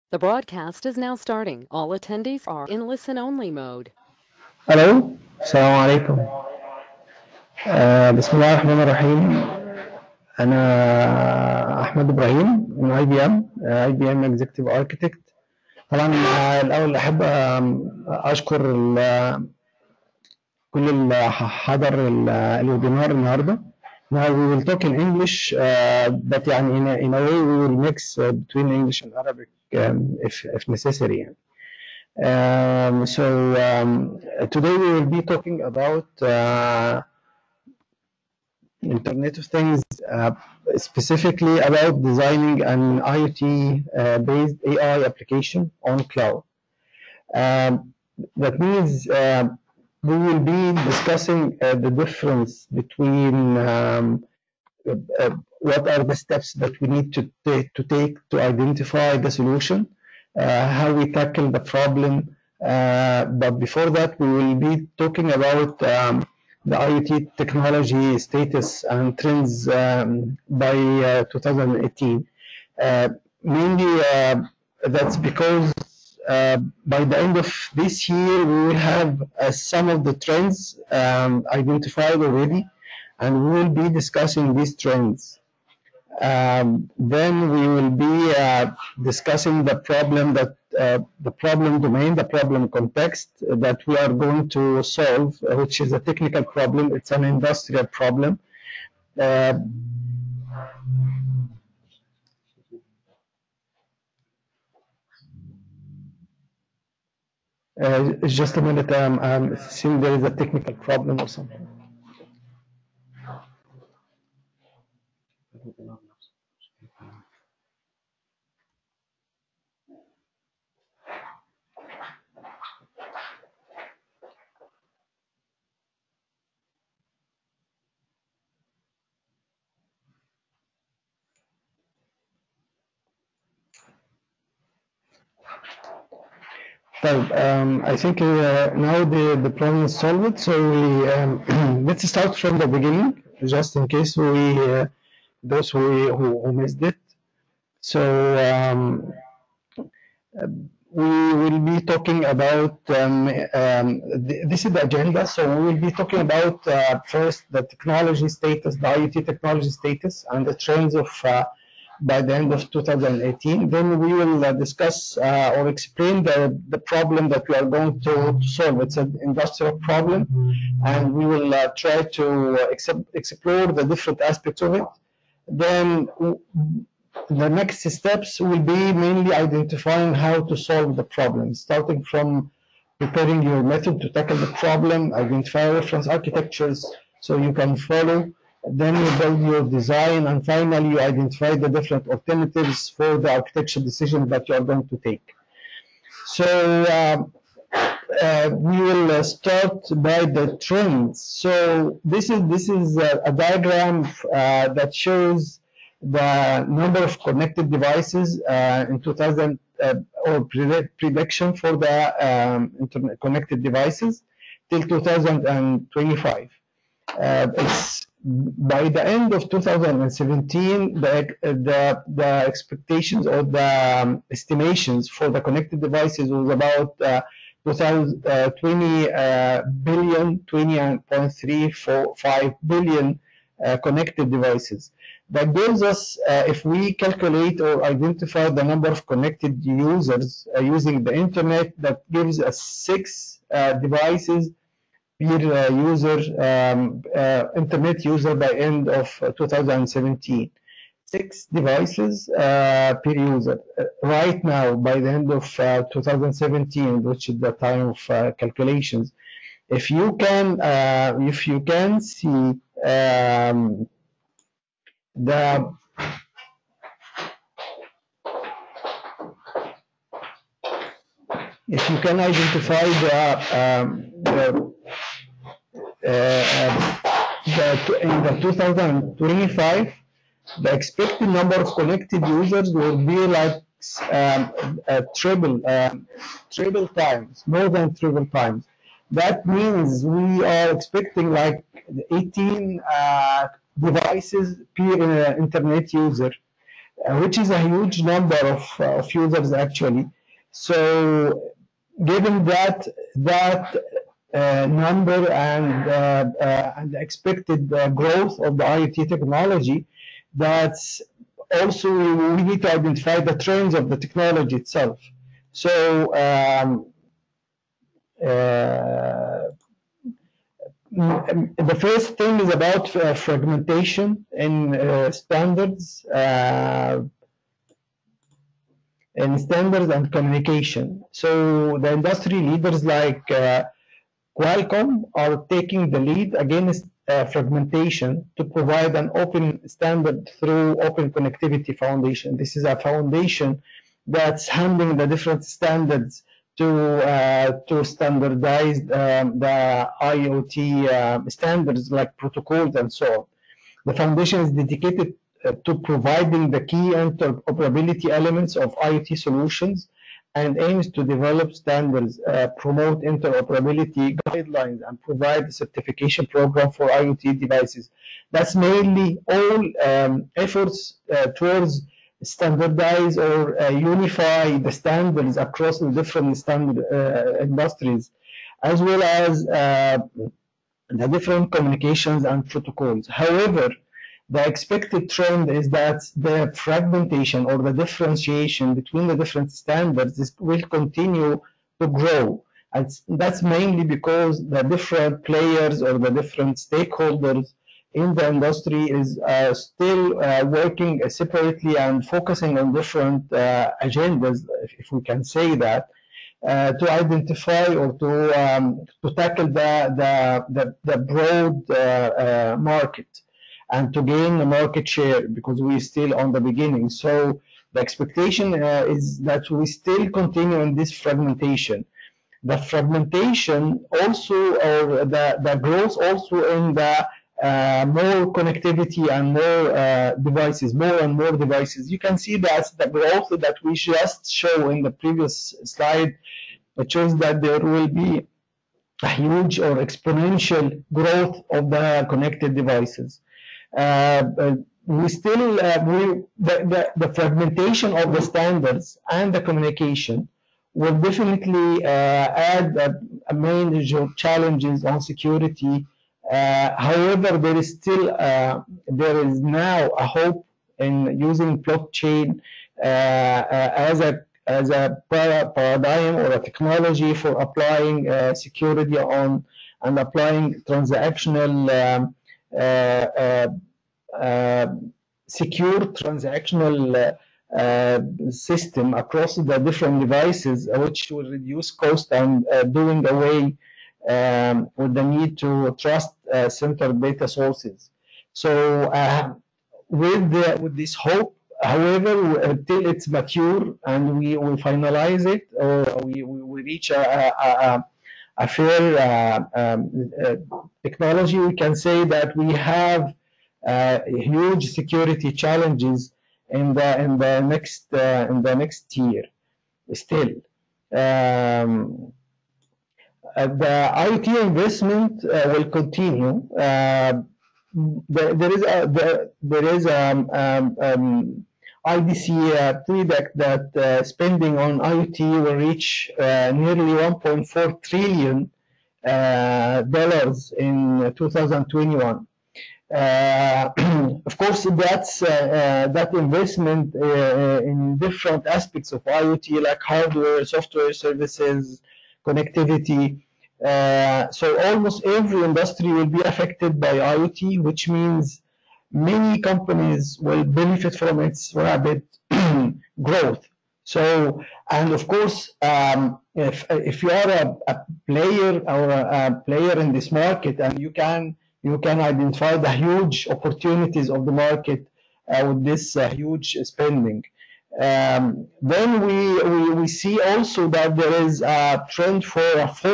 The broadcast is now starting. All attendees are in listen-only mode. الو السلام عليكم. بسم الله الرحمن الرحيم. انا احمد ابراهيم من IBM اكزيكتيف اركيتكت. طبعا الاول احب اشكر كل اللي حضر الويبينار النهارده. Now we will talk in English, but يعني in a way we will mix between English and Arabic if necessary. Today we will be talking about Internet of Things, specifically about designing an IoT-based AI application on cloud. That means we will be discussing the difference between what are the steps that we need to take to identify the solution, how we tackle the problem. But before that, we will be talking about the IoT technology status and trends by 2018. Mainly, that's because by the end of this year, we will have some of the trends identified already, and we will be discussing these trends. Then we will be discussing the problem the problem domain, the problem context that we are going to solve, which is a technical problem. It's an industrial problem. Just a minute. I'm seeing there is a technical problem or something. I think now the problem is solved. So let's start from the beginning, just in case those who missed it. So we will be talking about this is the agenda. So we will be talking about first the technology status, the IoT technology status, and the trends of by the end of 2018. Then we will discuss or explain the problem that we are going to solve. It's an industrial problem, and we will try to explore the different aspects of it. Then the next steps will be mainly identifying how to solve the problem, starting from preparing your method to tackle the problem, identify reference architectures so you can follow. Then you build your design, and finally you identify the different alternatives for the architecture decision that you are going to take. So we will start by the trends. So this is a diagram that shows the number of connected devices in 2000 or prediction for the internet connected devices till 2025. It's by the end of 2017, the expectations or the estimations for the connected devices was about 20 billion, 20.345 billion connected devices. That gives us, if we calculate or identify the number of connected users using the internet, that gives us 6 devices per user, internet user by end of 2017. 6 devices per user. Right now, by the end of 2017, which is the time of calculations, if you can see if you can identify in the 2025, the expected number of connected users will be like triple times, more than triple times. That means we are expecting like 18 devices per internet user. which is a huge number of users actually. So given that number and the expected growth of the IoT technology, that's also we need to identify the trends of the technology itself. So the first thing is about fragmentation in standards. And communication. So the industry leaders like Qualcomm are taking the lead against fragmentation to provide an open standard through Open Connectivity Foundation. This is a foundation that's handling the different standards to standardize the IoT standards like protocols and so on. The foundation is dedicated to providing the key interoperability elements of IoT solutions and aims to develop standards, promote interoperability guidelines, and provide a certification program for IoT devices. That's mainly all efforts towards standardize or unify the standards across the different standard industries, as well as the different communications and protocols. However, the expected trend is that the fragmentation or the differentiation between the different standards will continue to grow. And that's mainly because the different players or the different stakeholders in the industry is still working separately and focusing on different agendas, if we can say that, to identify or to tackle the broad market and to gain the market share, because we're still on the beginning. So the expectation is that we still continue in this fragmentation. The fragmentation also, or the growth also in the more connectivity and more devices, more and more devices. You can see that the growth that we just show in the previous slide, it shows that there will be a huge or exponential growth of the connected devices. We still the fragmentation of the standards and the communication will definitely add major challenges on security. However, there is still there is now a hope in using blockchain as a paradigm or a technology for applying security on and applying transactional secure transactional system across the different devices, which will reduce cost and doing away with the need to trust central data sources. So with this hope, however, until it's mature and we finalize it, or we reach a fair technology, we can say that we have huge security challenges in the next year. Still, the IoT investment will continue. There is IDC predict that spending on IoT will reach nearly $1.4 trillion in 2021. Of course, that's that investment in different aspects of IoT, like hardware, software, services, connectivity. So almost every industry will be affected by IoT, which means many companies will benefit from its rapid growth. So, and of course, if you are a player or a player in this market, and you can identify the huge opportunities of the market with this huge spending. Then we see also that there is a trend for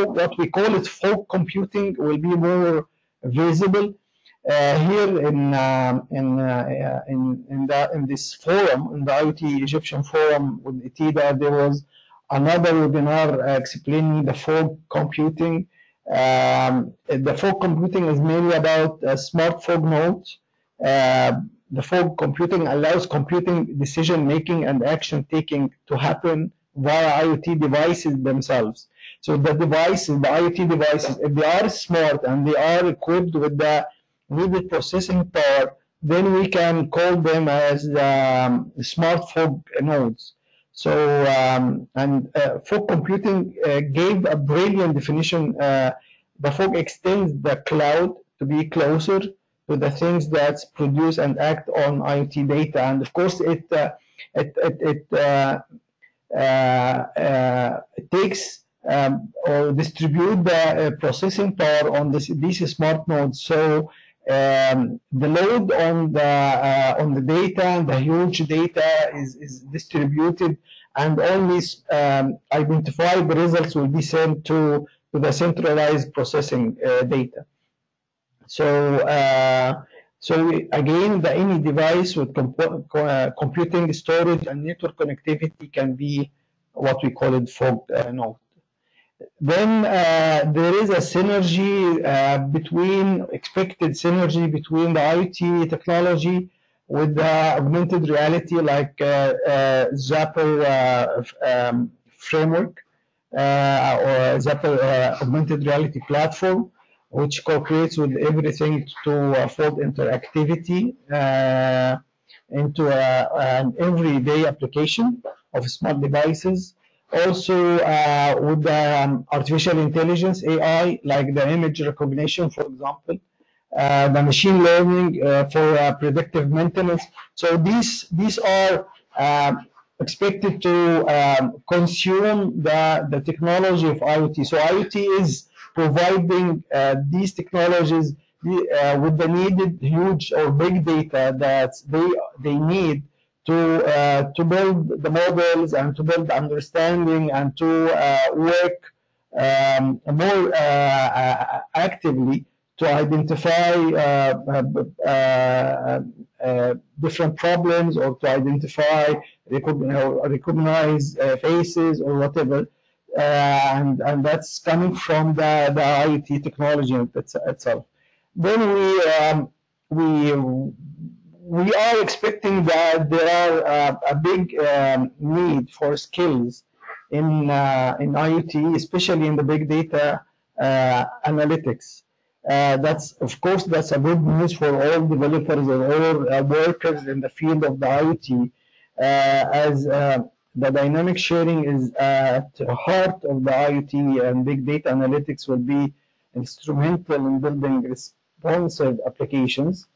what we call it fog computing will be more visible. Here in this forum, in the IoT Egyptian forum with ITIDA, there was another webinar explaining the fog computing. The fog computing is mainly about smart fog nodes. the fog computing allows computing, decision making, and action taking to happen via IoT devices themselves. So the devices, the IoT devices, if they are smart and they are equipped with the needed processing power, then we can call them as smart fog nodes. So, fog computing gave a brilliant definition. The fog extends the cloud to be closer to the things that produce and act on IoT data, and of course, it takes or distribute the processing power on these smart nodes. So the load on the data and the huge data is distributed, and only identified results will be sent to the centralized processing data. So again, any device with computing, storage, and network connectivity can be what we call it fog node. Then there is a synergy expected synergy between the IoT technology with the augmented reality, like Zapper framework or Zapper augmented reality platform, which cooperates with everything to fold interactivity into an everyday application of smart devices. Also, with artificial intelligence, AI, like the image recognition, for example, the machine learning for predictive maintenance. So these are expected to consume the technology of IoT. So IoT is providing these technologies with the needed huge or big data that they need to build the models and to build understanding and to work more actively to identify different problems, or to identify, recognize faces or whatever. And that's coming from the IoT technology itself. Then we are expecting that there are a big need for skills in IoT, especially in the big data analytics. Of course, that's a good news for all developers or all workers in the field of the IoT, as the dynamic sharing is at the heart of the IoT, and big data analytics will be instrumental in building responsive applications.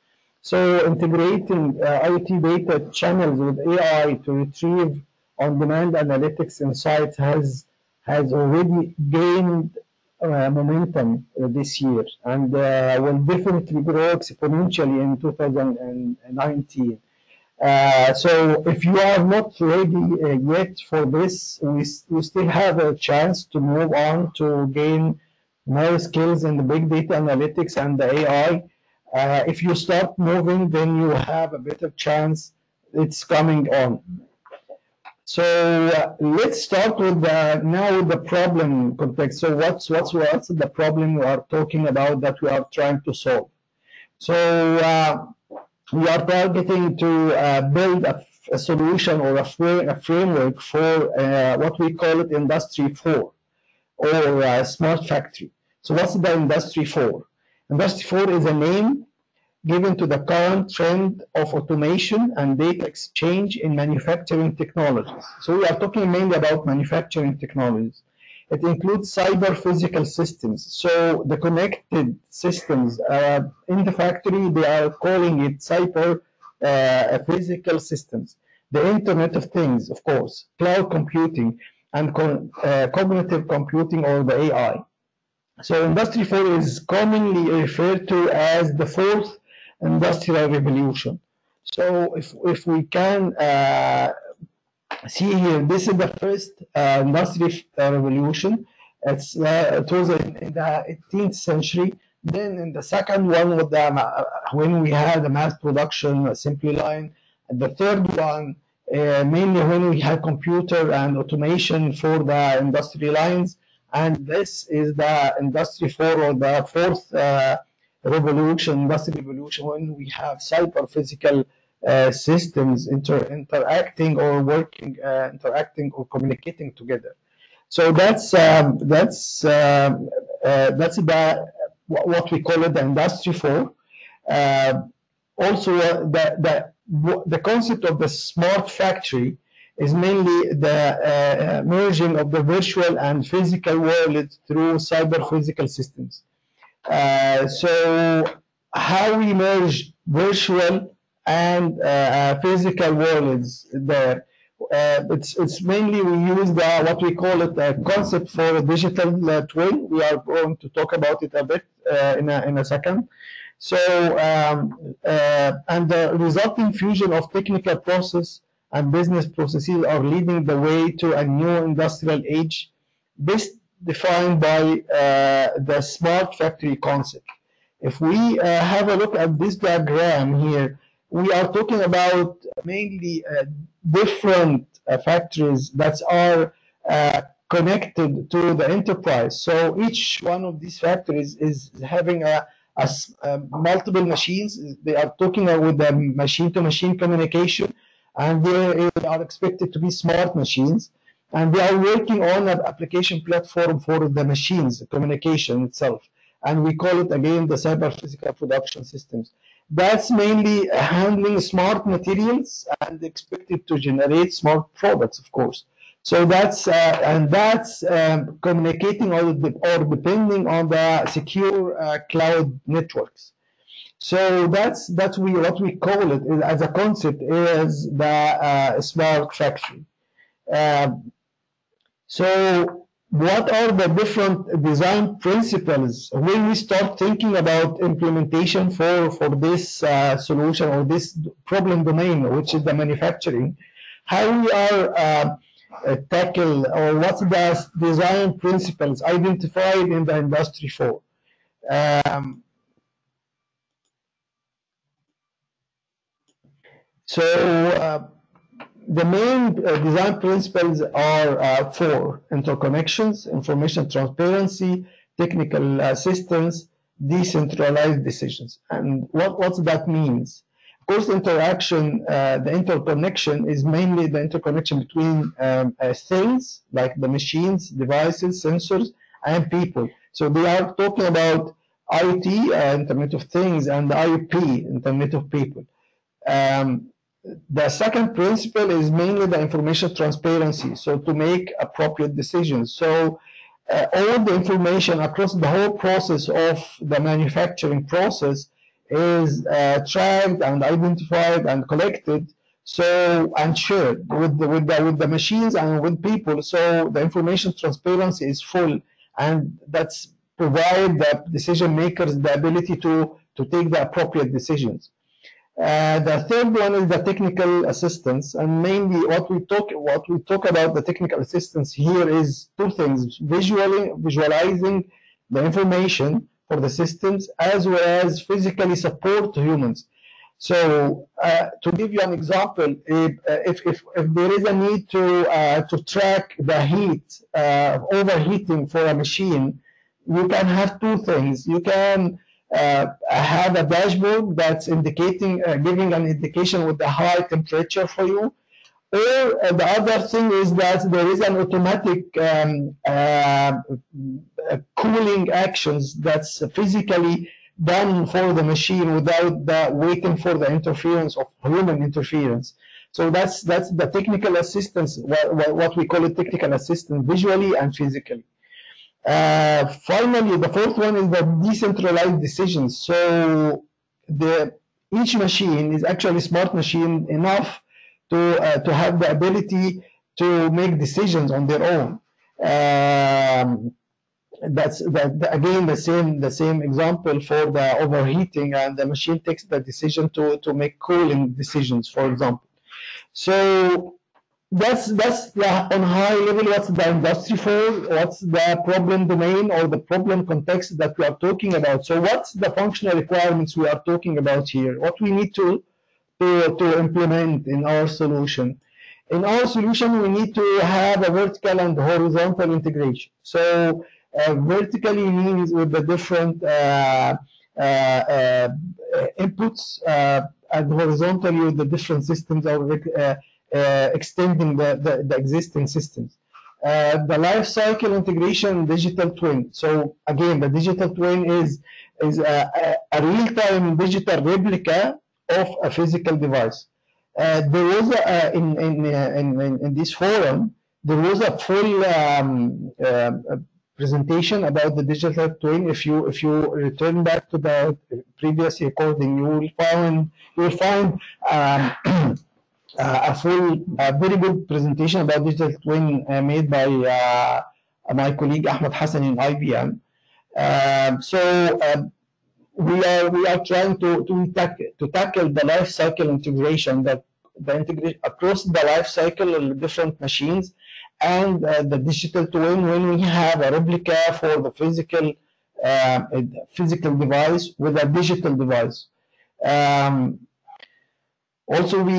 So integrating IoT data channels with AI to retrieve on-demand analytics insights has already gained momentum this year, and will definitely grow exponentially in 2019. So if you are not ready yet for this, we still have a chance to move on to gain more skills in the big data analytics and the AI. If you start moving, then you have a better chance. It's coming on. So let's start with now the problem context. So what's the problem we are talking about that we are trying to solve? So we are targeting to build a solution or a framework for what we call it Industry 4, or Smart Factory. So what's the Industry 4? Industry 4 is a name given to the current trend of automation and data exchange in manufacturing technologies. So we are talking mainly about manufacturing technologies. It includes cyber physical systems. So the connected systems in the factory, they are calling it cyber physical systems. The Internet of Things, of course, cloud computing, and cognitive computing, or the AI. So Industry 4 is commonly referred to as the fourth industrial revolution. So if we can see here, this is the first industrial revolution. It was in the 18th century. Then in the second one, with when we had the mass production assembly line. And the third one, mainly when we had computer and automation for the industry lines. And this is the Industry 4, or the fourth revolution, industrial revolution, when we have cyber physical systems interacting or working, interacting or communicating together. So that's about what we call it the industry 4. Uh, Also, the concept of the smart factory is mainly the merging of the virtual and physical world through cyber physical systems. So how we merge virtual and physical worlds there. It's mainly we use what we call it a concept for a digital twin. We are going to talk about it a bit in a second. So and the resulting fusion of technical process and business processes are leading the way to a new industrial age. This defined by the smart factory concept. If we have a look at this diagram here, we are talking about mainly different factories that are connected to the enterprise. So each one of these factories is having multiple machines. They are talking with the machine-to-machine communication, and they are expected to be smart machines. And they are working on an application platform for the machines communication itself. And we call it again the cyber physical production systems. That's mainly handling smart materials and expected to generate smart products, of course. So that's communicating or depending on the secure cloud networks. So that's what we call it as a concept is the smart factory. So what are the different design principles when we start thinking about implementation for this solution or this problem domain, which is the manufacturing? How we are tackle or what's the design principles identified in the industry 4? The main design principles are 4: interconnections, information transparency, technical assistance, decentralized decisions. And what that means? Of course, the interconnection is mainly the interconnection between things like the machines, devices, sensors, and people. So they are talking about IoT, Internet of Things, and IP, Internet of People. The second principle is mainly the information transparency, so to make appropriate decisions. So all the information across the whole process of the manufacturing process is tracked and identified and collected, so and shared with the machines and with people. So the information transparency is full, and that's provide the decision makers the ability to take the appropriate decisions. The third one is the technical assistance, and mainly what we talk about the technical assistance here is 2 things: visualizing the information for the systems, as well as physically support humans. So to give you an example, if there is a need to track the heat overheating for a machine, you can have 2 things. You can have a dashboard that's indicating, giving an indication with the high temperature for you. Or the other thing is that there is an automatic cooling actions that's physically done for the machine without waiting for the interference of human interference. So that's the technical assistance, what we call it technical assistance, visually and physically. Finally, the fourth one is the decentralized decisions. So each machine is actually smart machine enough to have the ability to make decisions on their own. That's again the same example for the overheating, and the machine takes the decision to make cooling decisions, for example. So that's on high level what's the industry for, what's the problem domain or the problem context that we are talking about. So what's the functional requirements we are talking about here, what we need to implement in our solution. In our solution, we need to have a vertical and horizontal integration. So vertically means with the different inputs and horizontally with the different systems, or extending the existing systems. The life cycle integration digital twin. So again, the digital twin is a real-time digital replica of a physical device. There was in this forum, there was a full presentation about the digital twin. If you return back to the previous recording, you will find a very good presentation about digital twin made by my colleague Ahmed Hassan in IBM. We are trying to tackle the life cycle integration, the integration across the life cycle of different machines, and the digital twin when we have a replica for the physical device with a digital device. Also, we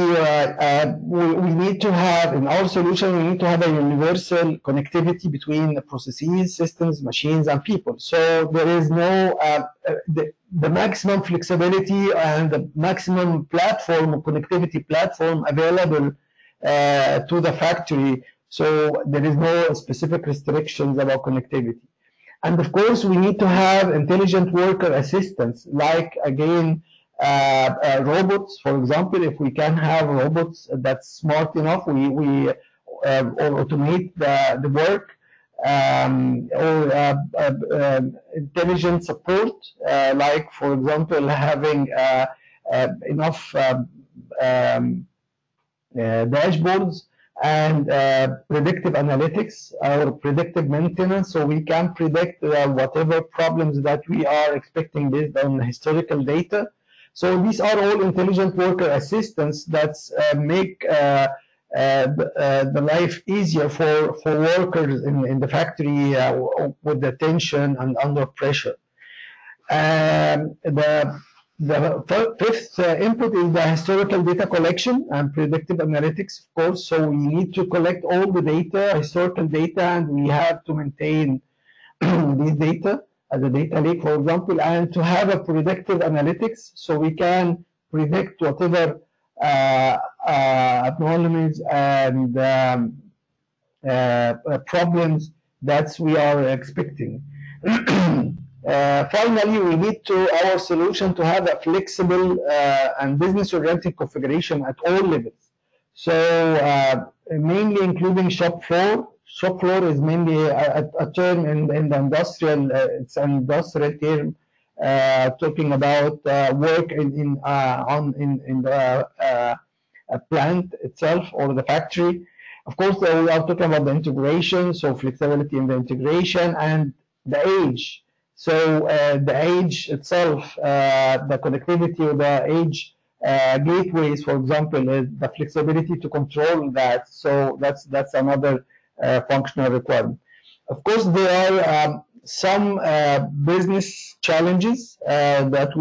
need to have, in our solution, we need to have a universal connectivity between the processes, systems, machines, and people. So there is no, the maximum flexibility and the maximum platform, connectivity platform available to the factory. So there is no specific restrictions about connectivity. And of course, we need to have intelligent worker assistants, like, again, robots, for example. If we can have robots that's smart enough, we automate the work, or intelligent support, like, for example, having enough dashboards and predictive analytics or predictive maintenance, so we can predict whatever problems that we are expecting based on historical data. So these are all intelligent worker assistants that make the life easier for workers in the factory with the tension and under pressure. The fifth input is the historical data collection and predictive analytics, of course. So we need to collect all the data, historical data, and we have to maintain these data as a data lake, for example, and to have a predictive analytics, so we can predict whatever abnormalities and problems that we are expecting. Finally, we need our solution to have a flexible and business-oriented configuration at all levels. So mainly including shop floor. Shop floor is mainly a term in the industrial, it's an industrial term talking about work in the plant itself or the factory. Of course, we are talking about the integration, so flexibility in the integration, and the age. So the age itself, the connectivity of the age gateways, for example, is the flexibility to control that. So that's another functional requirement. Of course, there are some business challenges that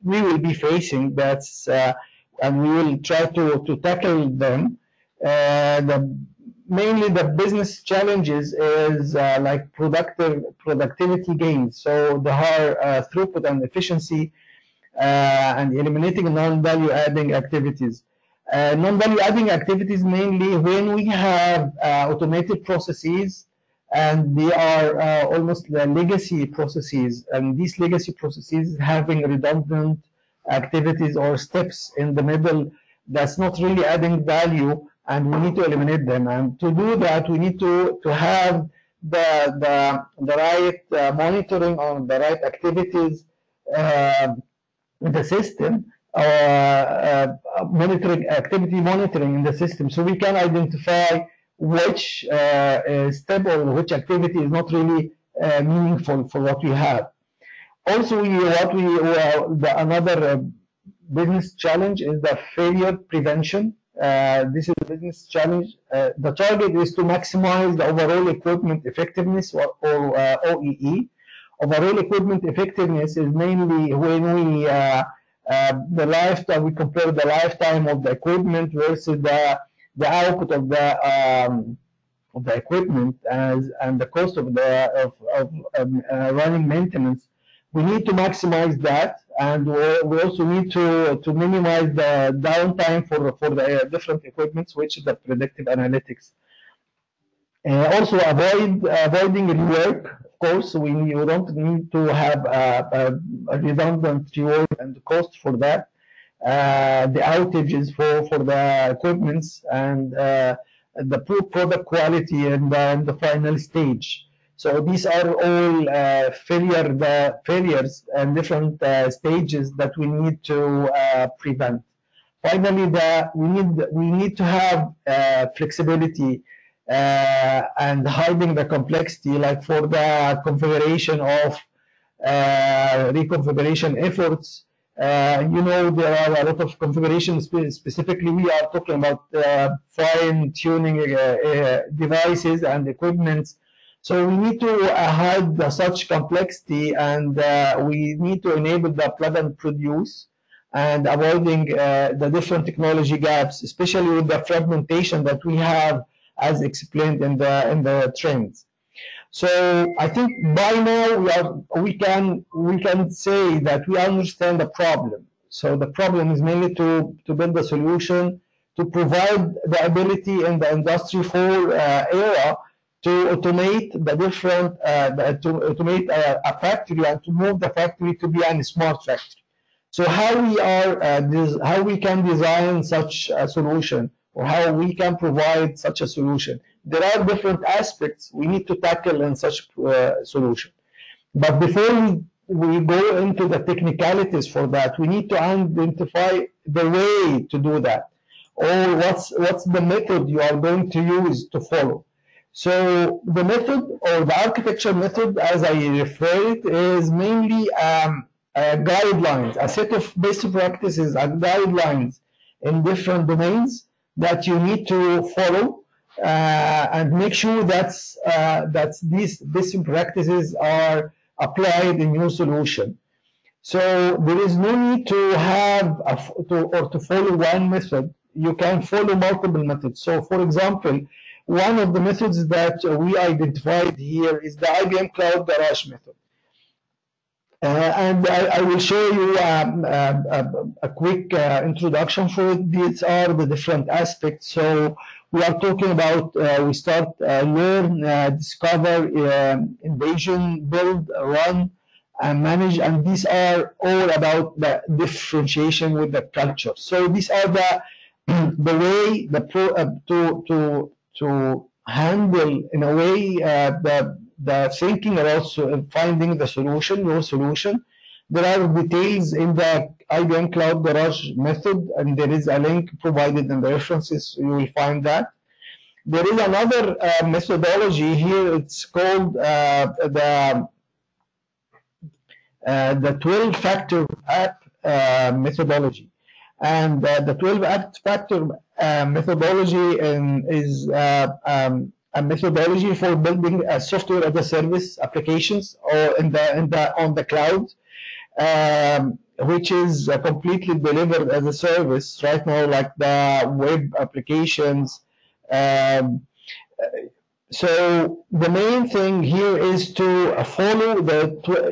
we will be facing. And we will try to tackle them. Mainly the business challenges is like productivity gains. So the higher throughput and efficiency and eliminating non-value adding activities. Non-value adding activities mainly when we have automated processes and they are almost legacy processes, and these legacy processes having redundant activities or steps in the middle that's not really adding value, and we need to eliminate them. And to do that, we need to have the right monitoring on the right activities in the system, activity monitoring in the system, so we can identify which step or which activity is not really meaningful for what we have. Also, another business challenge is the failure prevention. This is a business challenge. The target is to maximize the overall equipment effectiveness, or OEE. Overall equipment effectiveness is mainly when we we compare the lifetime of the equipment versus the output of the equipment and the cost of running maintenance. We need to maximize that, and we also need to minimize the downtime for the different equipments, which is the predictive analytics. Also avoiding rework. Of course, we don't need to have a redundant rework and cost for that. The outages for the equipments and the poor product quality in the final stage. So these are all failures and different stages that we need to prevent. Finally, we need to have flexibility and hiding the complexity, like for the configuration of reconfiguration efforts. There are a lot of configurations. Specifically, we are talking about fine-tuning devices and equipments. So we need to hide such complexity, and we need to enable the plug and produce, and avoiding the different technology gaps, especially with the fragmentation that we have, as explained in the trends. So I think by now we can say that we understand the problem. So the problem is mainly to build a solution to provide the ability in the Industry 4 era to automate the different to automate a factory and to move the factory to be a smart factory. So how we can design such a solution, or how we can provide such a solution. There are different aspects we need to tackle in such solution. But before we go into the technicalities for that, we need to identify the way to do that, or what's the method you are going to use to follow. So the method, or the architecture method, as I refer it, is mainly guidelines, a set of best practices and guidelines in different domains that you need to follow, and make sure that these best practices are applied in your solution. So there is no need to have to follow one method. You can follow multiple methods. So, for example, one of the methods that we identified here is the IBM Cloud Garage method. And I will show you a quick introduction for it. These are the different aspects. So we are talking about, we start learn, discover, invasion, build, run, and manage. And these are all about the differentiation with the culture. So these are the way to handle in a way the thinking, and also finding the solution, your solution. There are details in the IBM Cloud Garage method, and there is a link provided in the references. You will find that. There is another methodology here. It's called the 12-factor app methodology. And the 12-factor methodology is a methodology for building a software as a service applications, or on the cloud, which is completely delivered as a service right now, like the web applications. So the main thing here is to follow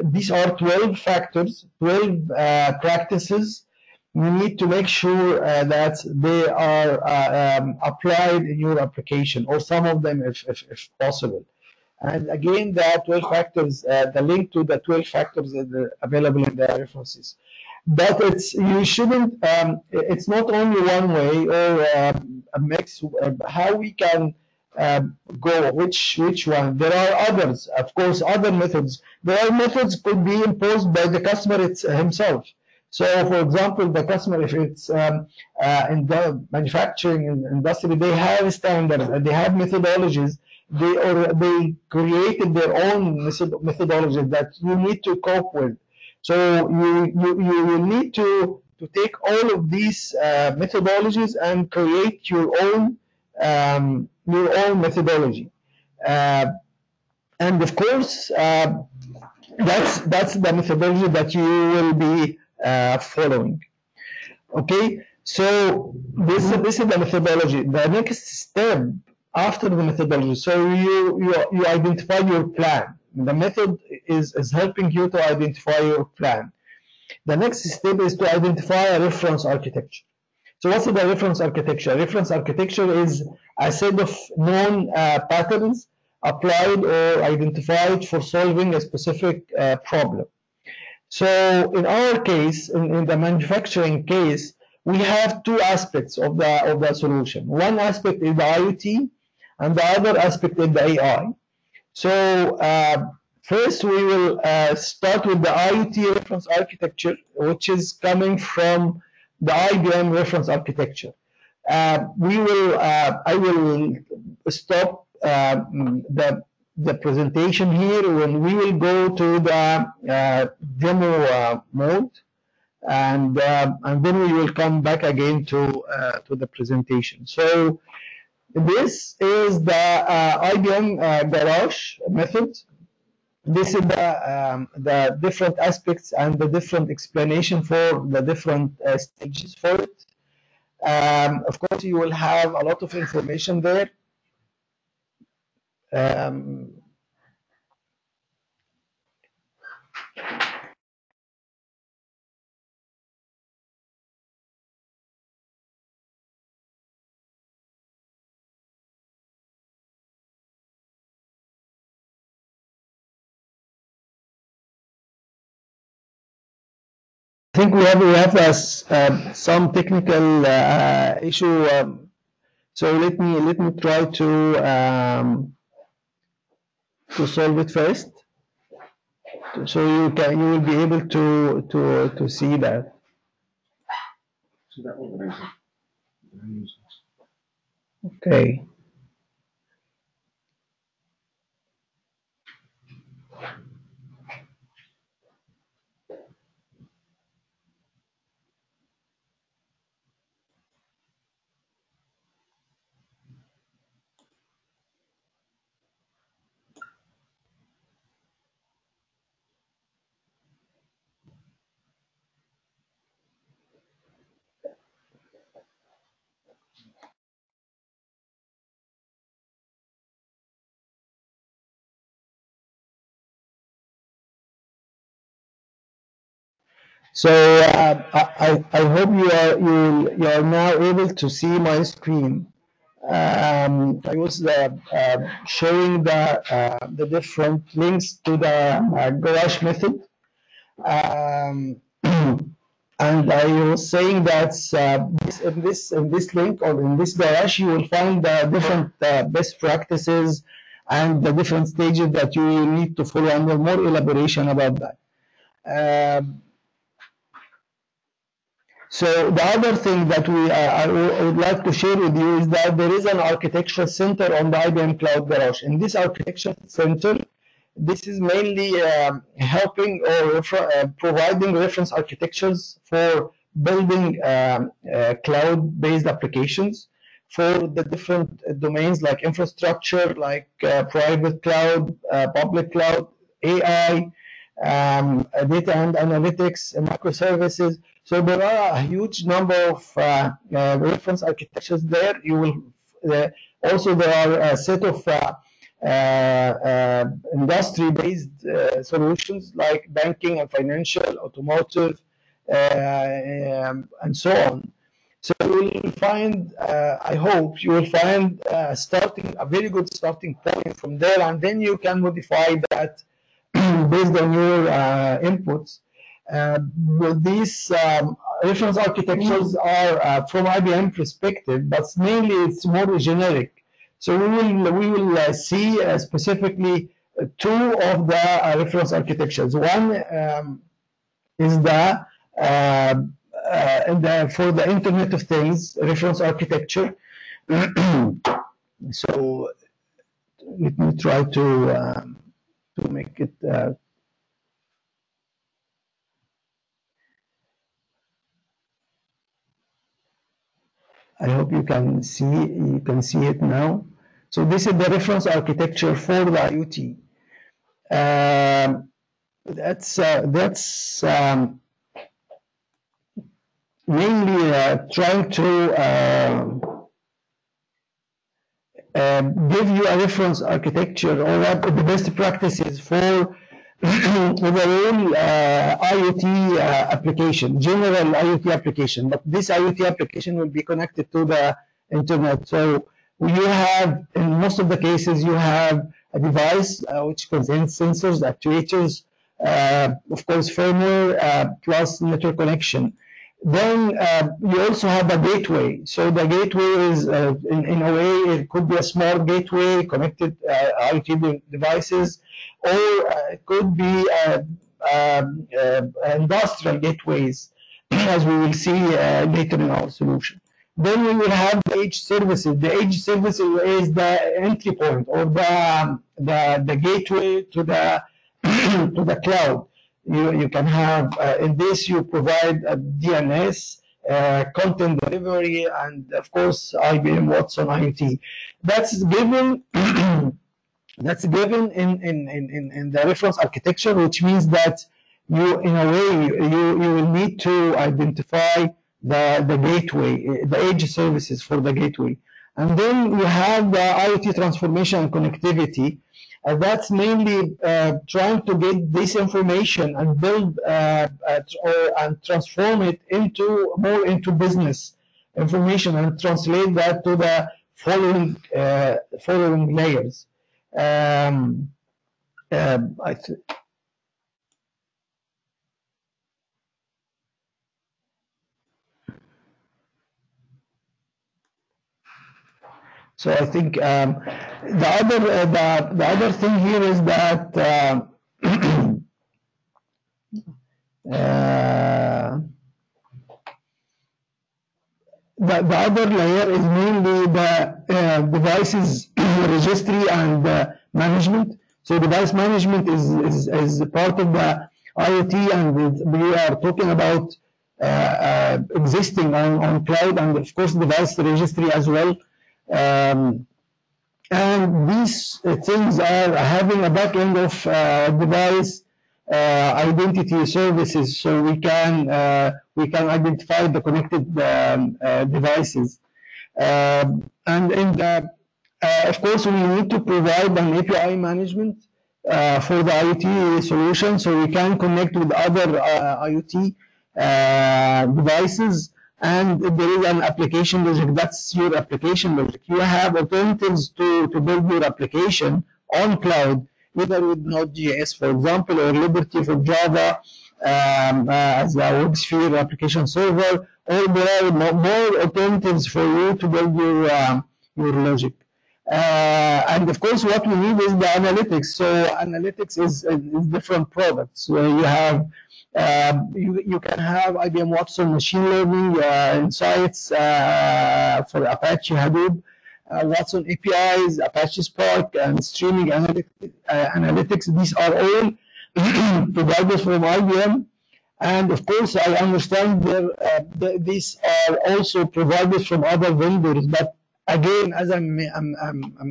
these are 12 factors, 12 practices. You need to make sure that they are applied in your application, or some of them if possible. And again, the 12 factors, the link to the 12 factors is available in the references. But you shouldn't, it's not only one way, or a mix, how we can go, which one. There are others, of course, other methods. There are methods could be imposed by the customer himself. So, for example, the customer, if it's in the manufacturing industry, they have standards, they have methodologies, they created their own methodologies that you need to cope with. So you will need to take all of these methodologies and create your own methodology. And of course, that's the methodology that you will be following. Okay, so this is the methodology. The next step after the methodology, so you identify your plan. The method is helping you to identify your plan. The next step is to identify a reference architecture. So what's the reference architecture? Reference architecture is a set of known patterns applied or identified for solving a specific problem. So in our case, in the manufacturing case, we have two aspects of the solution. One aspect is the IoT, and the other aspect is the AI. So first we will start with the IoT reference architecture, which is coming from the IBM reference architecture. I will stop the presentation here when we will go to the demo mode, and then we will come back again to the presentation. So this is the IBM Garage method. This is the different aspects and the different explanation for the different stages for it. Of course, you will have a lot of information there. I think we have some technical issue. So let me try to solve it first, so you will be able to see that. Okay. So I hope you are now able to see my screen. I was showing the different links to the Garage method, and I was saying that in this link or in this Garage you will find the different best practices and the different stages that you will need to follow, and more elaboration about that. So the other thing that I would like to share with you is that there is an architecture center on the IBM Cloud Garage. In this architecture center, this is mainly helping or providing reference architectures for building cloud-based applications for the different domains like infrastructure, like private cloud, public cloud, AI, data and analytics, and microservices. So there are a huge number of reference architectures there. You will also there are a set of industry-based solutions like banking and financial, automotive, and so on. So you will find, I hope you will find a very good starting point from there, and then you can modify that based on your inputs. These reference architectures are from IBM perspective, but mainly it's more generic. So we will see specifically two of the reference architectures. One is for the Internet of Things reference architecture. So let me try to make it. I hope you can see it now. So this is the reference architecture for the IoT. That's mainly trying to give you a reference architecture or the best practices for overall IoT application, general IoT application, but this IoT application will be connected to the internet. So you have, in most of the cases, you have a device which contains sensors, actuators, of course, firmware plus network connection. Then you also have a gateway. So the gateway is, in a way, it could be a smart gateway, connected IoT devices, or it could be industrial gateways, as we will see later in our solution. Then we will have the edge services. The edge services is the entry point or the gateway to the to the cloud. You can have in this you provide a DNS, content delivery, and of course IBM Watson IoT. That's given. That's given in the reference architecture, which means that you, in a way, you will need to identify the gateway, the edge services for the gateway. And then you have the IoT transformation and connectivity. That's mainly trying to get this information and build and transform it into more into business information and translate that to the following layers. So I think the other thing here is that the other layer is mainly the devices registry and management. So device management is part of the IoT, and we are talking about existing on cloud, and of course device registry as well. And these things are having a back end of device identity services, so we can identify the connected devices. And of course, we need to provide an API management for the IoT solution, so we can connect with other IoT devices. And there is an application logic. That's your application logic. You have alternatives to build your application on cloud, either with Node.js, for example, or Liberty for Java as a WebSphere application server, or there are more alternatives for you to build your logic. And of course, what we need is the analytics. So analytics is different products. So you have you can have IBM Watson machine learning insights for Apache Hadoop, Watson APIs, Apache Spark, and streaming analytics. These are all provided from IBM. And of course, I understand these are also provided from other vendors. But again, as I'm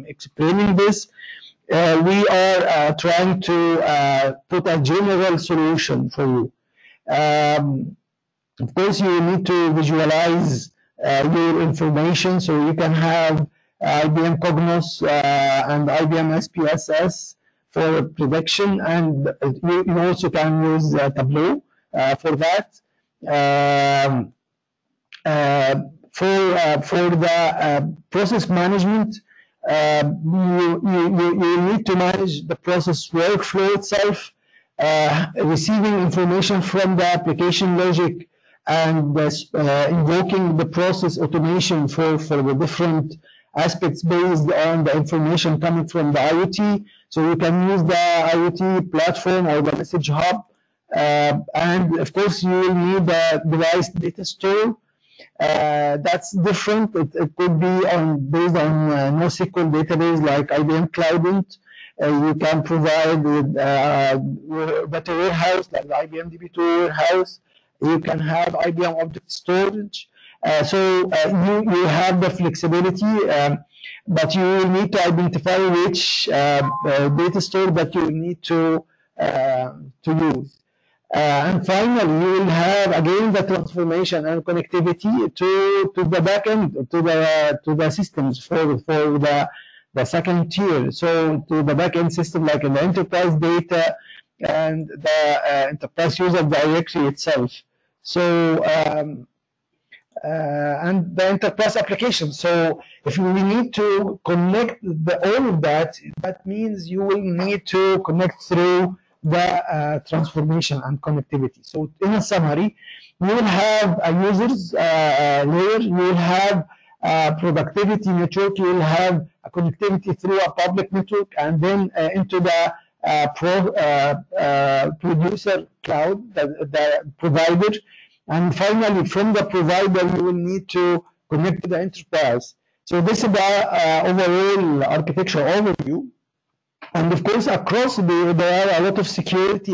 explaining this, we are trying to put a general solution for you. Of course, you need to visualize your information, so you can have IBM Cognos and IBM SPSS for prediction, and you also can use Tableau for that. For the process management, you need to manage the process workflow itself, receiving information from the application logic, and invoking the process automation for the different aspects based on the information coming from the IoT. So you can use the IoT platform or the message hub, and of course you will need the device data store. That's different. It could be based on NoSQL database like IBM Cloudant. You can provide with data warehouse like the IBM DB2 warehouse. You can have IBM object storage. So you have the flexibility, but you will need to identify which data store that you need to use. And finally, you will have again the transformation and connectivity to the backend, to the systems for the second tier. So to the backend system like in the enterprise data, and the enterprise user directory itself. So and the enterprise application. So if we need to connect all of that, that means you will need to connect through the transformation and connectivity. So in a summary, you will have a users layer, you will have a productivity network, you will have a connectivity through a public network, and then into the producer cloud, the provider. And finally, from the provider, you will need to connect to the enterprise. So this is the overall architecture overview. And of course, across there are a lot of security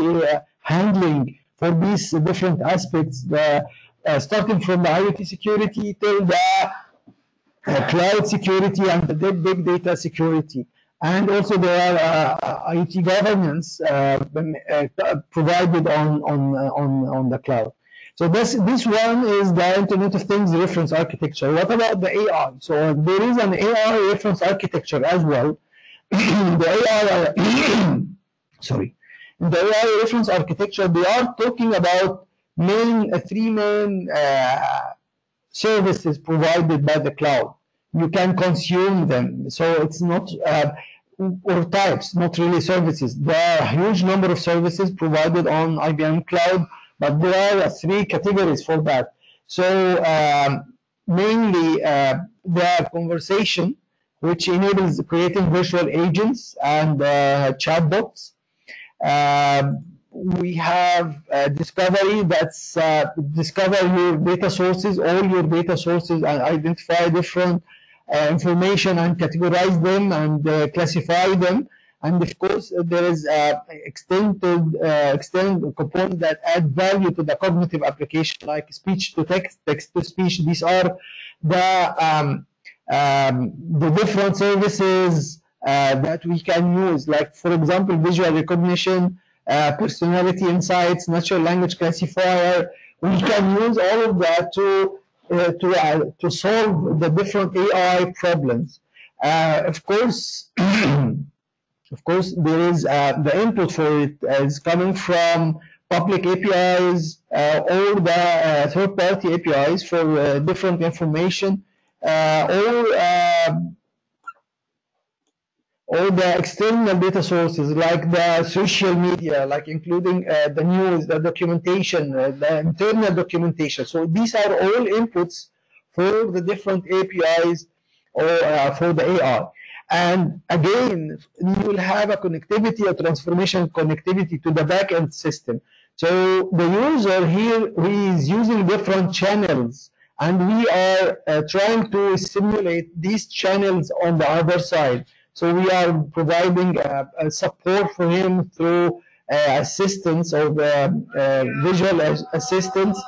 handling for these different aspects, starting from the IoT security till the cloud security and the big data security. And also there are IoT governance provided on the cloud. So this one is the Internet of Things reference architecture. What about the AI? So there is an AI reference architecture as well. The AI, sorry, the AI reference architecture, they are talking about three main services provided by the cloud. You can consume them. So it's not, or types, not really services. There are a huge number of services provided on IBM Cloud, but there are three categories for that. So mainly the conversation, which enables creating virtual agents and chatbots. We have discovery, that's discover your data sources, all your data sources, and identify different information and categorize them and classify them. And of course, there is extended component that add value to the cognitive application, like speech to text, text to speech. These are the different services that we can use, like for example, visual recognition, personality insights, natural language classifier. We can use all of that to solve the different AI problems. Of course. Of course, there is the input for it is coming from public APIs or the third-party APIs for different information, or the external data sources like the social media, like including the news, the documentation, the internal documentation. So these are all inputs for the different APIs or for the AI. And again, you will have a connectivity, a transformation connectivity to the backend system. So the user here, he is using different channels, and we are trying to simulate these channels on the other side. So we are providing support for him through assistance or visual assistance.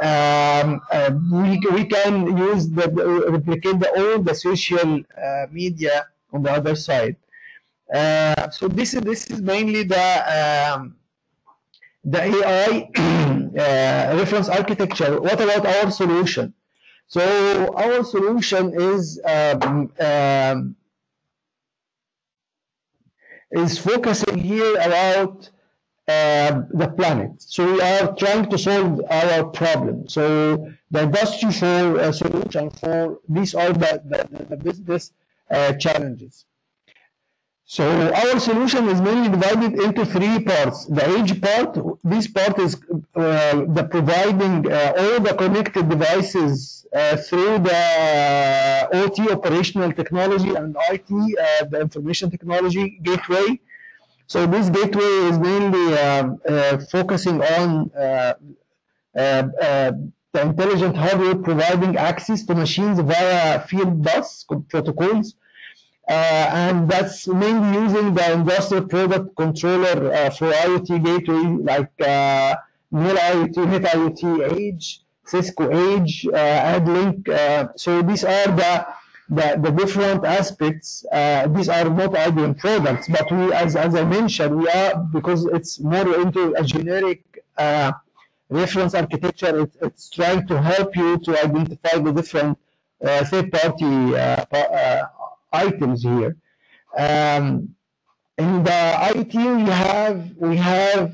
We can use replicate all the social media on the other side. So this is mainly the AI reference architecture. What about our solution? So our solution is focusing here about the planet. So we are trying to solve our problem. So the industry for solution for these are the business challenges. So our solution is mainly divided into three parts. The edge part, this part is the providing all the connected devices through the OT, operational technology, and IT, the information technology gateway. So this gateway is mainly focusing on the intelligent hardware providing access to machines via field bus protocols. And that's mainly using the industrial product controller for IoT gateway, like Net IoT Edge, Cisco Edge, AdLink. So these are the different aspects. These are not IBM products, but we, as I mentioned, we are, because it's more into a generic reference architecture. It's trying to help you to identify the different third-party items here. In the IoT, we have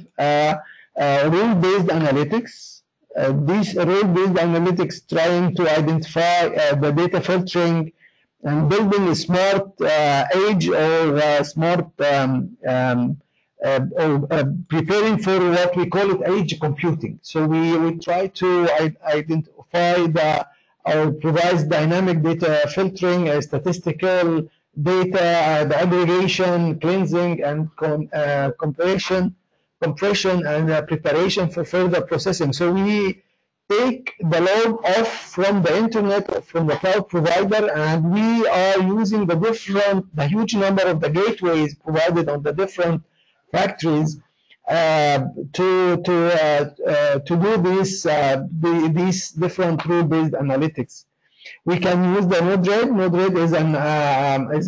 role-based analytics. These role-based analytics trying to identify the data filtering and building a smart edge or smart preparing for what we call it edge computing. So we try to identify or provide dynamic data filtering, statistical data, the aggregation, cleansing, and compression and preparation for further processing. So we take the load off from the internet or from the cloud provider, and we are using the huge number of the gateways provided on the different factories to do these different rule-based analytics. We can use the Node-RED. Node-RED is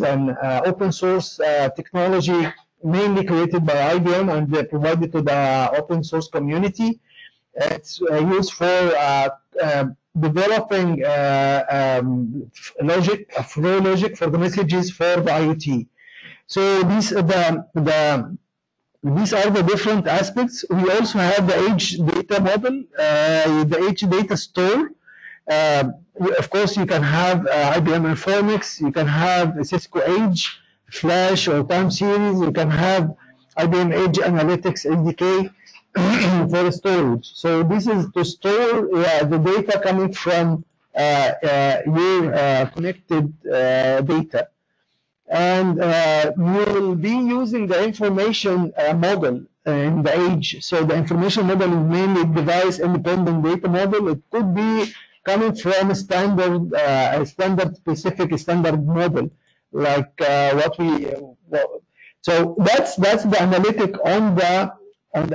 an open source technology mainly created by IBM and provided to the open source community. It's used for developing flow logic for the messages for the IoT. So these are the different aspects. We also have the edge data model, the edge data store. Of course, you can have IBM Informix, you can have Cisco Edge, Flash or time series, you can have IBM Edge Analytics SDK for storage. So this is to store the data coming from your connected data. And you will be using the information model in the edge. So the information model is mainly device independent data model. It could be coming from a standard model, like what we. So that's the analytic on the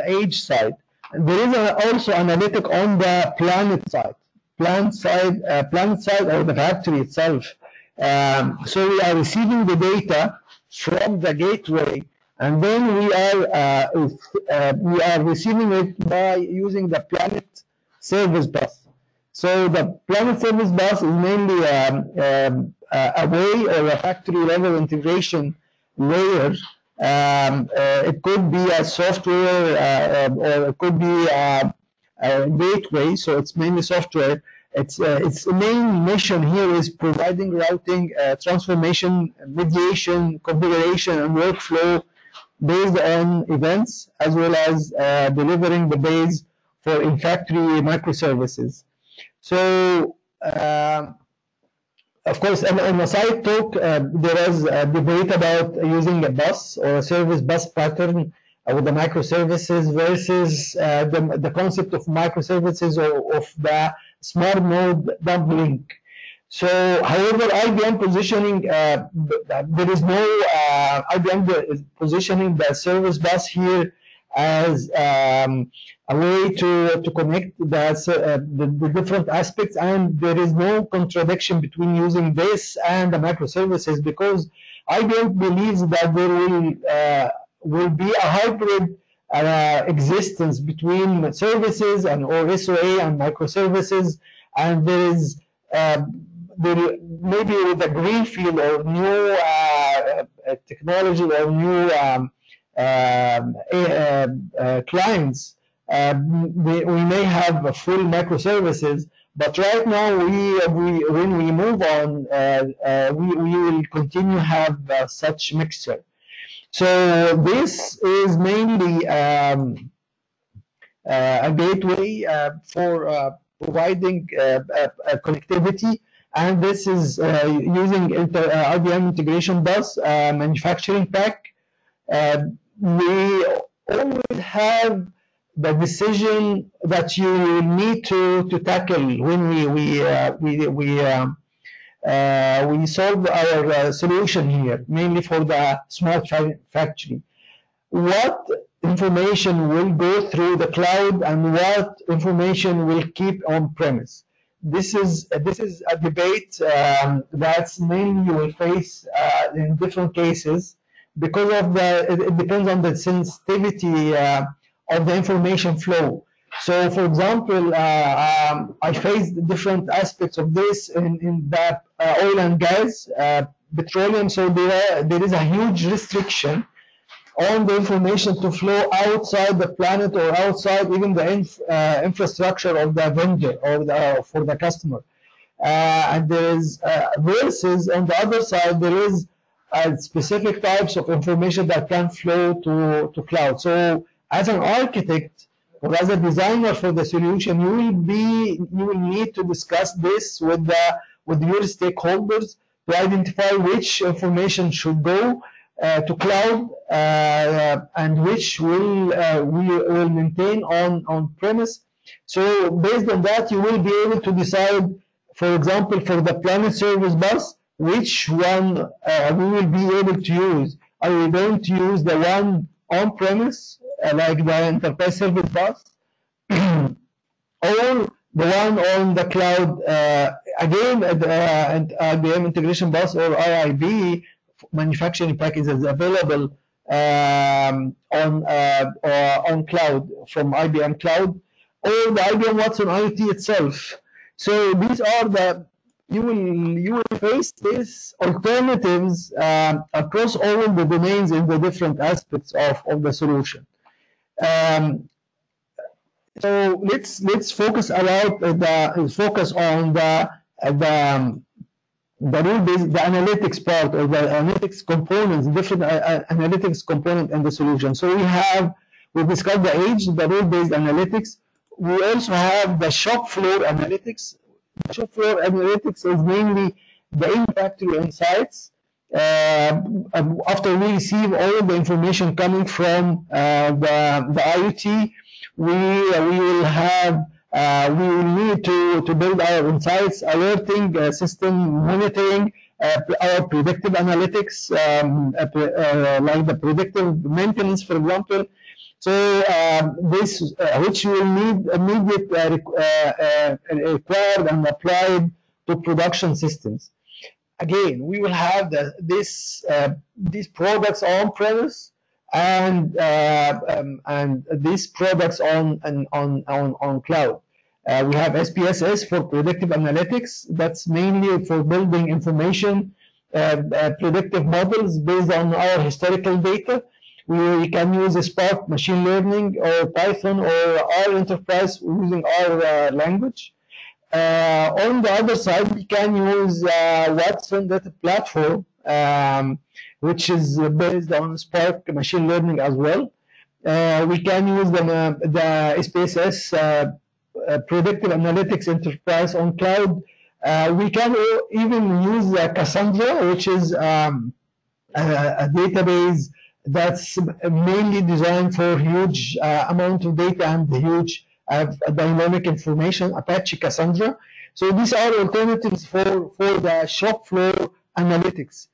edge side. And there is also analytic on the planet side, or the factory itself. So we are receiving the data from the gateway, and then we are receiving it by using the Planet Service Bus. So the Planet Service Bus is mainly a way or a factory level integration layer. It could be a software or it could be a gateway. So it's mainly software. Its main mission here is providing routing, transformation, mediation, configuration, and workflow based on events, as well as delivering the base for in-factory microservices. So, of course, in the side talk, there is a debate about using a bus or a service bus pattern with the microservices versus the concept of microservices or of the smart node dump link. So, however, IBM positioning, there is no IBM is positioning the service bus here as a way to connect the different aspects, and there is no contradiction between using this and the microservices, because IBM believes that there will be a hybrid existence between services or SOA and microservices, and there is maybe with a greenfield or new technology or new clients, we may have full microservices, but right now when we move on, we will continue to have such mixture. So this is mainly a gateway for providing connectivity, and this is using IBM Integration Bus manufacturing pack. We always have the decision that you need to tackle when we solve our solution here, mainly for the smart factory. What information will go through the cloud and what information will keep on premise? This is a debate that's mainly you will face in different cases, because of it depends on the sensitivity of the information flow. So, for example, I faced different aspects of this in the oil and gas, petroleum. So there is a huge restriction on the information to flow outside the planet or outside even the infrastructure of the vendor or for the customer. And there is versus on the other side, there is specific types of information that can flow to cloud. So as an architect or as a designer for the solution, you will need to discuss this with your stakeholders to identify which information should go to cloud and which we will maintain on premise. So based on that, you will be able to decide, for example, for the Planet Service Bus, which one we will be able to use. Are we going to use the one on-premise, like the Enterprise Service Bus, or the one on the cloud? Again, the IBM Integration Bus or IIB manufacturing package is available on cloud from IBM Cloud, or the IBM Watson IoT itself. So these are you will face these alternatives across all the domains in the different aspects of the solution. So let's focus on the rule-based, the analytics part, or the analytics components, different analytics component in the solution. So we discussed the edge, the rule-based analytics. We also have the shop floor analytics. The shop floor analytics is mainly the in-factory insights. After we receive all the information coming from the IoT, we will need to build our insights, alerting system monitoring, our predictive analytics, like the predictive maintenance, for example. So which will need immediate required and applied to production systems. Again, we will have these products on premise and these products on cloud. We have SPSS for predictive analytics. That's mainly for building information, predictive models based on our historical data. We can use Spark machine learning or Python or our enterprise using our language. On the other side, we can use Watson Data Platform, which is based on Spark machine learning as well. We can use the SPSS predictive analytics enterprise on cloud. We can even use Cassandra, which is a database that's mainly designed for huge amount of data and huge dynamic information, Apache Cassandra. So these are alternatives for the shop floor analytics.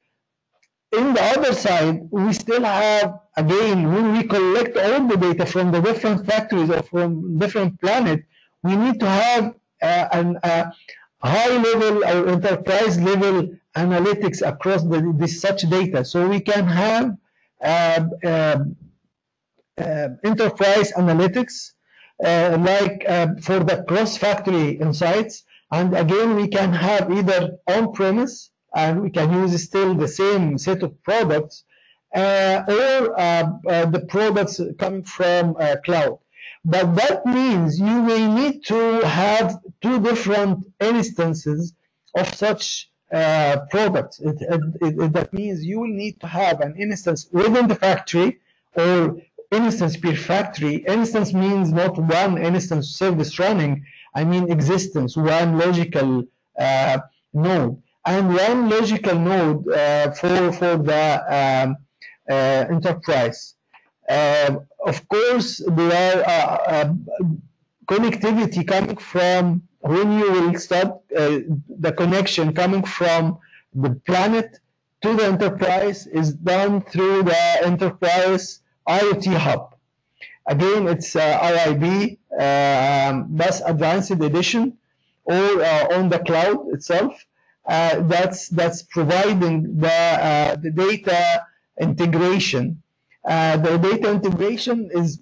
In the other side, we still have, again, when we collect all the data from the different factories or from different planets, we need to have a high level or enterprise level analytics across such data. So we can have enterprise analytics for the cross-factory insights. And again, we can have either on-premise, and we can use still the same set of products, or the products coming from cloud. But that means you will need to have two different instances of such products. That means you will need to have an instance within the factory or instance per factory. Instance means not one instance service running. I mean existence, one logical node. And one logical node for the enterprise. Of course, there are connectivity coming from, when you will start the connection coming from the planet to the enterprise is done through the enterprise IoT hub. Again, it's IIB Bus Advanced Edition, or on the cloud itself. That's providing the data integration. The data integration is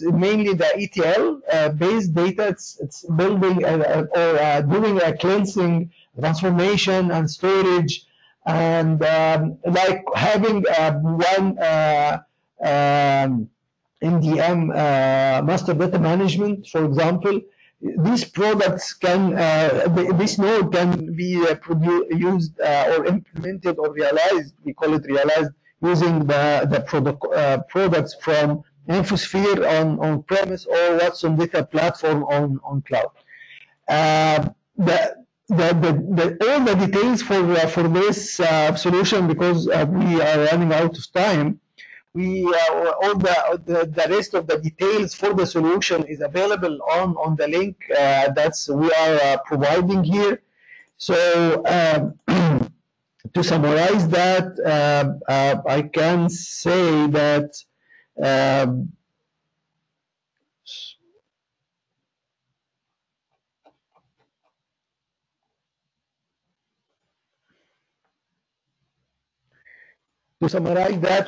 mainly the ETL based data. It's building or doing a cleansing, transformation, and storage, and like having one MDM, master data management, for example. These products can, this node can be used or implemented or realized, we call it realized, using the products from InfoSphere on-premise or Watson Data Platform on cloud. All the details for this solution, because we are running out of time, all the rest of the details for the solution is available on the link that's we are providing here. So to summarize that, I can say that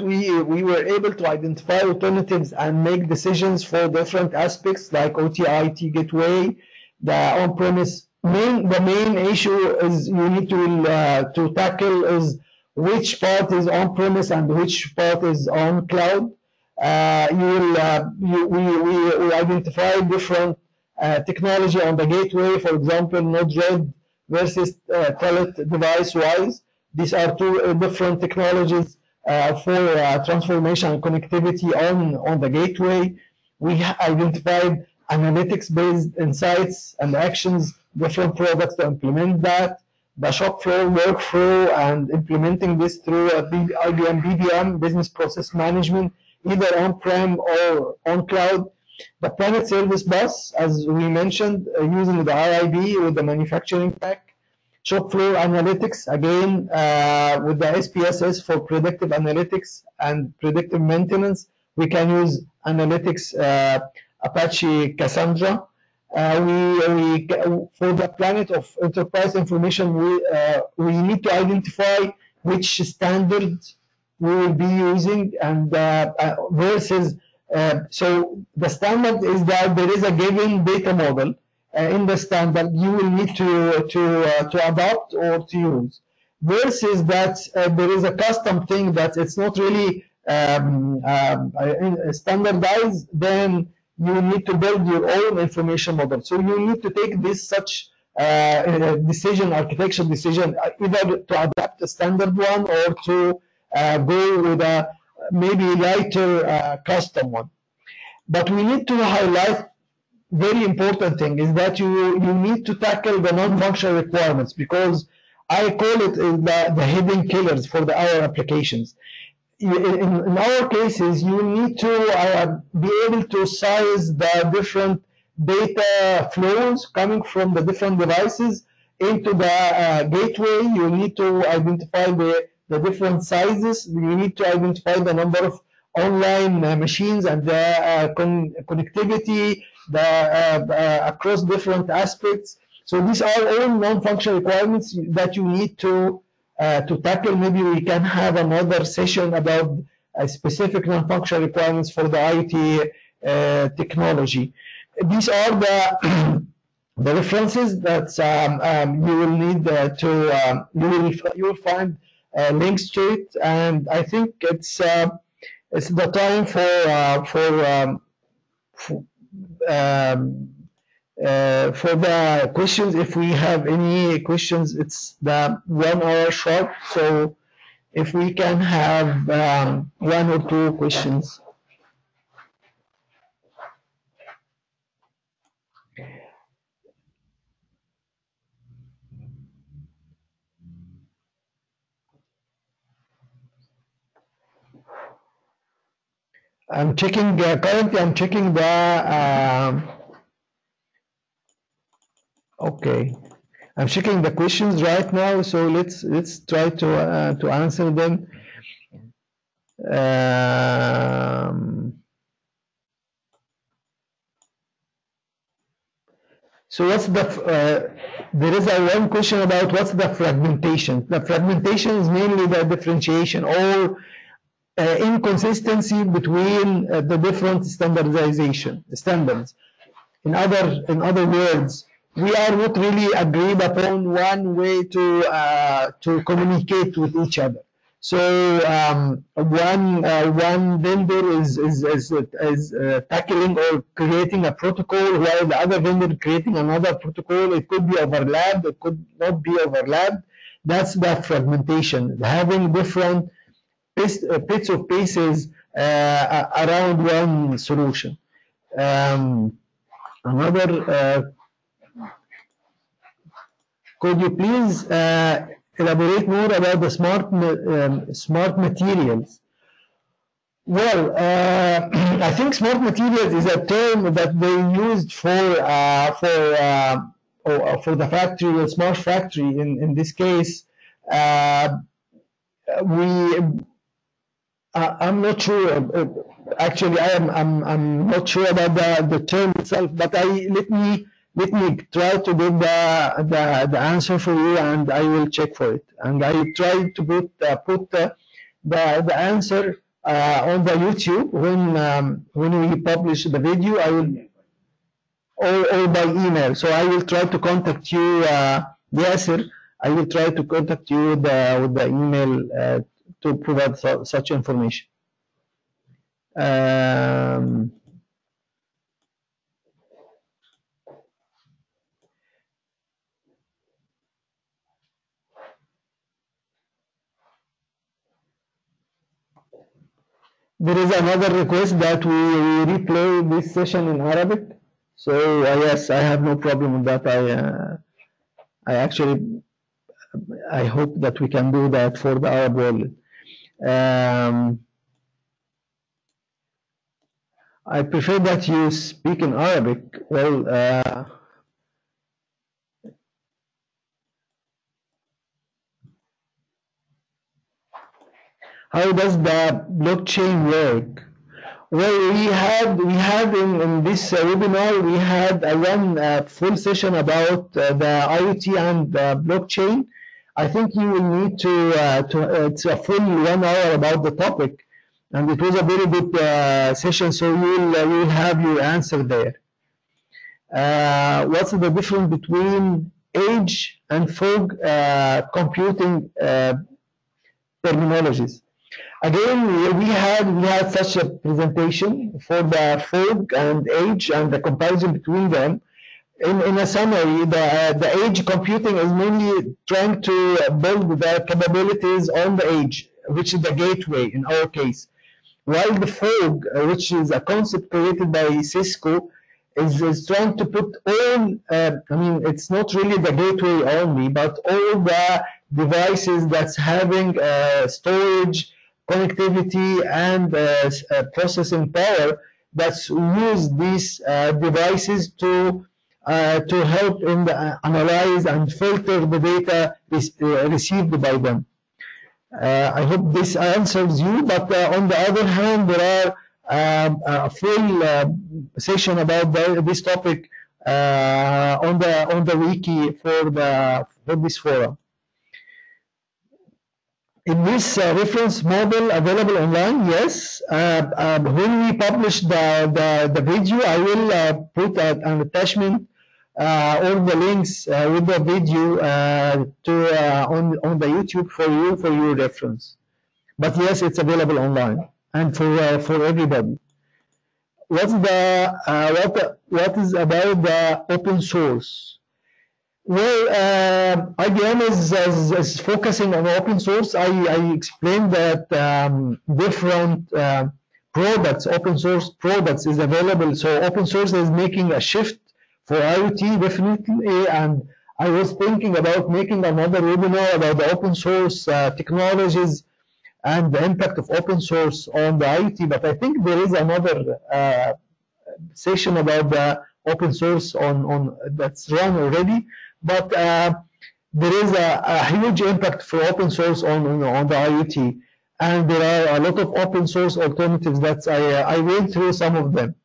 we were able to identify alternatives and make decisions for different aspects like OT, IT gateway, the on-premise. The main issue is you need to tackle is which part is on-premise and which part is on cloud. We identify different technology on the gateway, for example, Node-RED versus Telet device-wise. These are two different technologies for transformation and connectivity on the gateway. We identified analytics-based insights and actions, different products to implement that, the shop floor workflow, and implementing this through IBM BPM, business process management, either on-prem or on cloud. The Planet Service Bus, as we mentioned, using the RIB with the manufacturing pack. Shop floor analytics, again, with the SPSS for predictive analytics and predictive maintenance. We can use analytics, Apache Cassandra. For the Planet of Enterprise Information, we need to identify which standard we will be using and versus. So the standard is that there is a given data model. In the standard, you will need to adopt or to use. Versus that there is a custom thing that it's not really standardized, then you need to build your own information model. So you need to take this such architecture decision, either to adapt a standard one or to go with a maybe lighter custom one. But we need to highlight very important thing is that you need to tackle the non-functional requirements, because I call it the hidden killers for our applications. In our cases, you need to be able to size the different data flows coming from the different devices into the gateway. You need to identify the different sizes. You need to identify the number of online machines and the connectivity across different aspects. So these are all non-functional requirements that you need to tackle. Maybe we can have another session about specific non-functional requirements for the IoT technology. These are the references that you will need you will find links to it, and I think it's the time for the questions. If we have any questions, it's the 1 hour sharp. So if we can have 1 or 2 questions. I'm checking, currently I'm checking the, okay. I'm checking the questions right now, so let's try to answer them. So what's the, there is one question about what's the fragmentation. The fragmentation is mainly the differentiation or inconsistency between the different standards. In other words, we are not really agreed upon one way to communicate with each other. So one vendor is tackling or creating a protocol, while the other vendor creating another protocol. It could be overlapped, it could not be overlapped. That's the fragmentation, having different bits of pieces around one solution. Another, could you please elaborate more about the smart materials? Well, I think smart materials is a term that they used for the factory, the smart factory. In this case, I'm not sure. Actually, I'm not sure about the term itself. But let me try to get the answer for you, and I will check for it. And I will try to put the answer on the YouTube when we publish the video. I will or by email. So I will try to contact you, Yasser. I will try to contact you with the email to provide such information. There is another request that we replay this session in Arabic. So yes, I have no problem with that. I actually hope that we can do that for the Arab world. I prefer that you speak in Arabic. Well, how does the blockchain work? Well, we had in this webinar, we had one full session about the IoT and blockchain. I think you will need to it's a full 1 hour about the topic, and it was a very good session, so you'll have your answer there. What's the difference between edge and fog computing terminologies? Again, we had such a presentation for the fog and edge and the comparison between them. In a summary, the edge computing is mainly trying to build the capabilities on the edge, which is the gateway in our case. While the fog, which is a concept created by Cisco, is trying to put all, I mean, it's not really the gateway only, but all the devices that's having storage, connectivity, and processing power that's use these devices to help in the analyze and filter the data received by them. I hope this answers you, but on the other hand, there are a full session about this topic on the wiki for this forum. In this reference model available online, yes. When we publish the video, I will put an attachment all the links with the video on the YouTube for your reference. But yes, it's available online and for everybody. What is about the open source? Well, IBM is focusing on open source. I explained that different products, open source products, is available. So open source is making a shift for IoT, definitely, and I was thinking about making another webinar about the open source technologies and the impact of open source on the IoT, but I think there is another session about the open source on that's run already, but there is a huge impact for open source on the IoT, and there are a lot of open source alternatives that I went through some of them.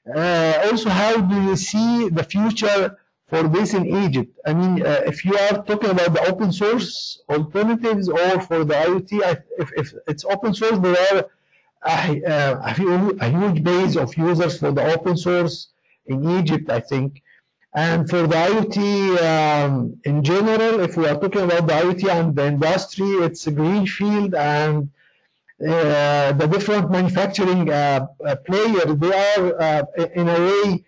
Also, how do you see the future for this in Egypt? I mean, if you are talking about the open source alternatives or for the IoT, if it's open source, there are a huge base of users for the open source in Egypt, I think. And for the IoT in general, if we are talking about the IoT and the industry, it's a greenfield, and the different manufacturing players, they are in a way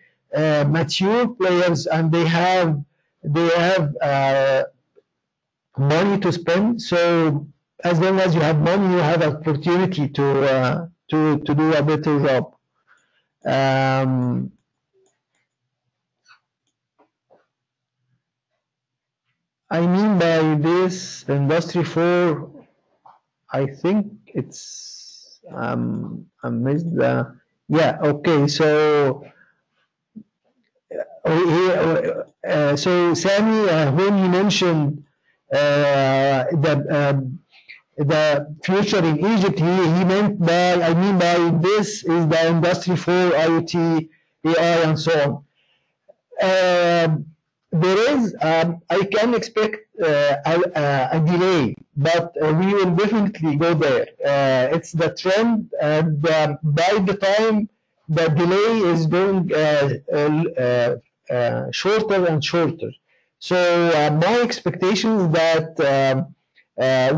mature players, and they have money to spend. So as long as you have money, you have opportunity to do a better job. I mean by this industry 4, I think it's I missed the, yeah, okay. So so Sami, when you mentioned the future in Egypt, he meant by, I mean by this is the industry 4, IoT, AI, and so on. There is, I can expect a delay, but we will definitely go there. It's the trend, and by the time the delay is going shorter and shorter. So my expectation is that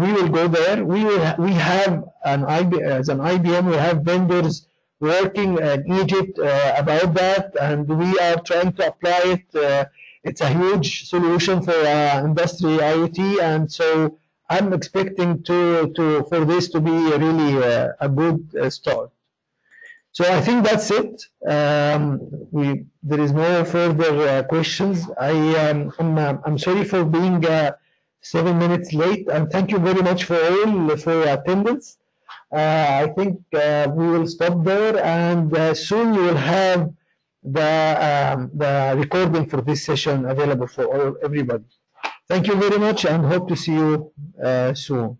we will go there. We have as an IBM, we have vendors working in Egypt about that, and we are trying to apply it. It's a huge solution for industry IoT, and so I'm expecting for this to be really a good start. So I think that's it. There is no further questions. I'm sorry for being 7 minutes late, and thank you very much for your attendance. I think we will stop there, and soon you will have the recording for this session available for everybody. Thank you very much, and hope to see you soon.